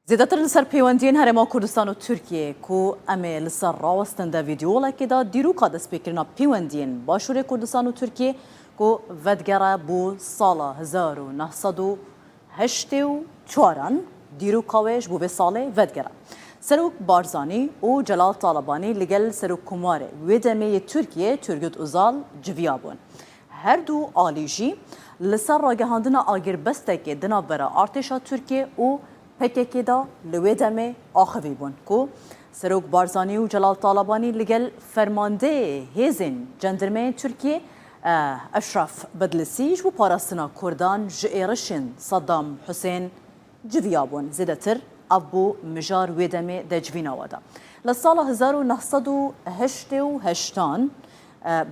زیاتر لسر پیوندین هرما کردستان و ترکیه کو امی لسر راوستن دا ویدیو لکی دا دیرو کادس بکرنا پیوندین باشور کردستان و ترکیه کو ودگره بو سال 1984 دیرو کاوش بو به سال ودگره سروک بارزانی و جلال طالبانی لگل سروک کماره ویدمی ترکیه ترگت ازال جویابون هر دو آلیجی لسر راگهاندن آگر بستک دنا برا ارتشا ترکیه و پککی دا لویدم آخوی بون کو سروک بارزانی و جلال طالبانی لگل فرمانده هیزن جندرمه ترکیه اشرف بدلسیج و پاراستنا کردان جئرشن صدام حسین جویابون زیدتر ابو مجار ویدم دجوینا ودا لسال 1988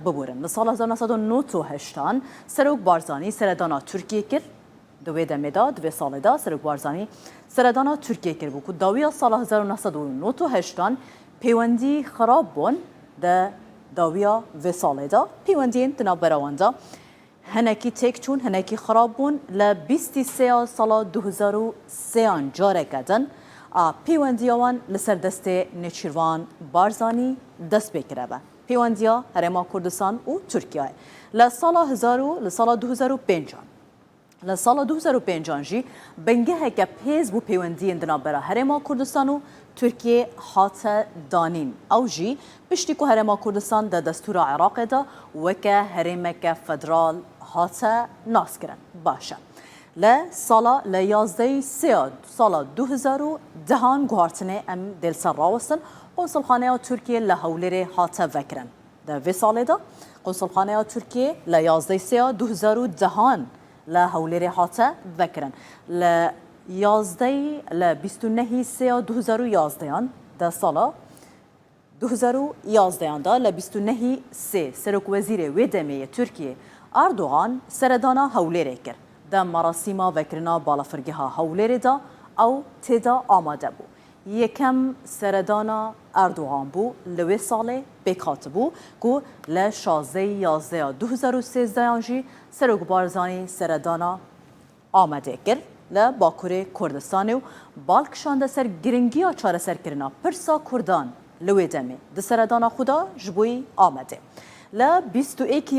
ببورن لسال 1998 سروک بارزانی سردانا ترکیه کرد دوی دمدا دوی سال دا سروک بارزانی سردانا ترکیه کرد بود که داویا سال 1998 پیوندی خراب بون ده داویا و سال دا پیوندین تناب براوندا هنکی تک چون هنکی خراب بون ل 23 سال 2003 جاره کردن پیوندیوان لسر دست نچیروان بارزانی دست بکره با پیوندیا هرما کردستان و ترکیه لسال 2005 لسال 2005 جی بنگه که پیز بو پیوندی دنا برا هرما کردستان و ترکیه هات دانین او جی پشتی که هرما کردستان ده دستور عراق ده وکه هرمه که فدرال هات ناس کرن باشه لسالا لیازده سیاد سال 2010 گوهارتنه ام دل سر راوستن قنصلخانه ترکیه لحولره هات وکرن ده وی ساله ده قنصلخانه ترکیه لیازده سیاد 2010 لا هولری هاته وکرن ل 29 سه 2011 ده سالا 2011 ده ل 29 سه سرک وزیر ویدمی ترکیه اردوغان سردانا هولری کرد ده مراسم وکرنا بالافرگه هولری ده او تدا آماده بود یکم سردانا اردوغان بو لوی ساله بکات بو که ل 16 2013 جی سروک بارزانی سردانا آمده کرد ل باکوری کردستان و بالکشانده سر گرنگی چاره سر کرنا پرسا کردان لوی دمی ده سردانا خدا جبوی آمده ل 21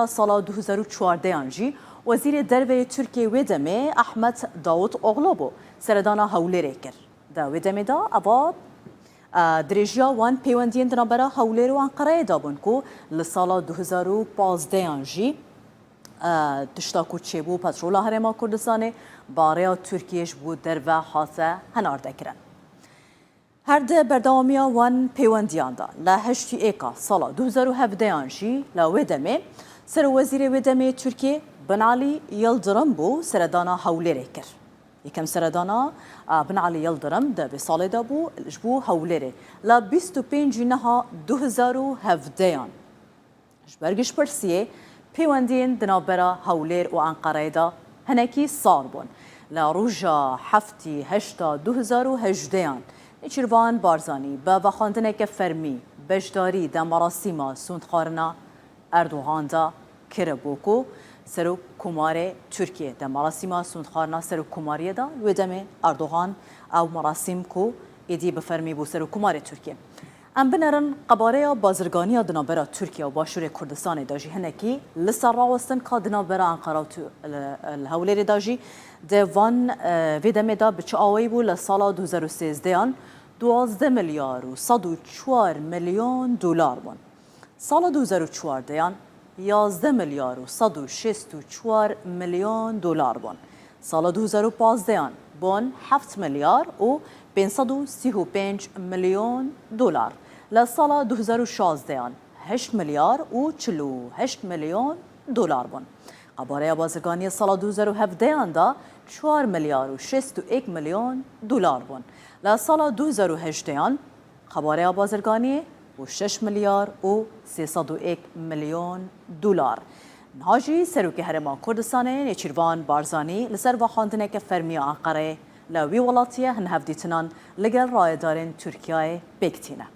سال 2014 جی وزیر دروی ترکیه وی دمی احمد داوود اغلو بو سردانا هولری کرد دا ویدمی دا اواد درجیا وان پیوندین دنا برا هولیر و انقره دابون کو لسال 2015 جی تشتاکو چه بو پترولا هرما کردستانه باریا ترکیش بود در و حاسه هنارده کرن هر ده بردامیا وان پیوندیان دا لهشتی ایکا سال 2017 جی لویدمی سر وزیر ویدمی ترکیه بنالی یلدرم بو سردانا هولیر کرد یکم سردانا بن علی یلدرم ده به سال دا بو جبو هولره لا 25 نها 2017 جبرگش پرسیه پیوندین دنابرا هولر و انقره دا هنکی سار بون لا روژا هفتی هشتا 2018 نچیروان بارزانی با وخاندنه که فرمی بجداری ده مراسیما سوندخارنا اردوغان دا کربوکو سروک کمار ترکیه ده مراسم سوندخارنا سروک کماریه دا ویدم اردوغان او مراسم کو ایدی بفرمی بو سروک کمار ترکیه ام بنرن قباره بازرگانی دنابرا ترکیه و باشور کردستان داجی هنکی لسر راوستن که دنابرا انقره الهولیر داجی ده وان ویدم دا بچه آوی بو لسال 2013 12 میلیارد و 104 میلیون دلار بون سال 2014 11 میلیارد و 164 میلیون دلار بون سال 2015 بون 7 میلیارد و 535 میلیون دلار لسال 2016 8 میلیارد و 48 میلیون دلار بون قباره بازرگانی سال 2017 دا 4 میلیارد و 61 میلیون دلار بون لسال 2018 قباره بازرگانی و 6 میلیارد و 301 میلیون دلار نهاجی سروک هرما کردستانه نچیروان بارزانی لسر و خواندنه که فرمی انقره لوی ولاتیه هن هفدیتنان لگل رایدارین ترکیه بکتینه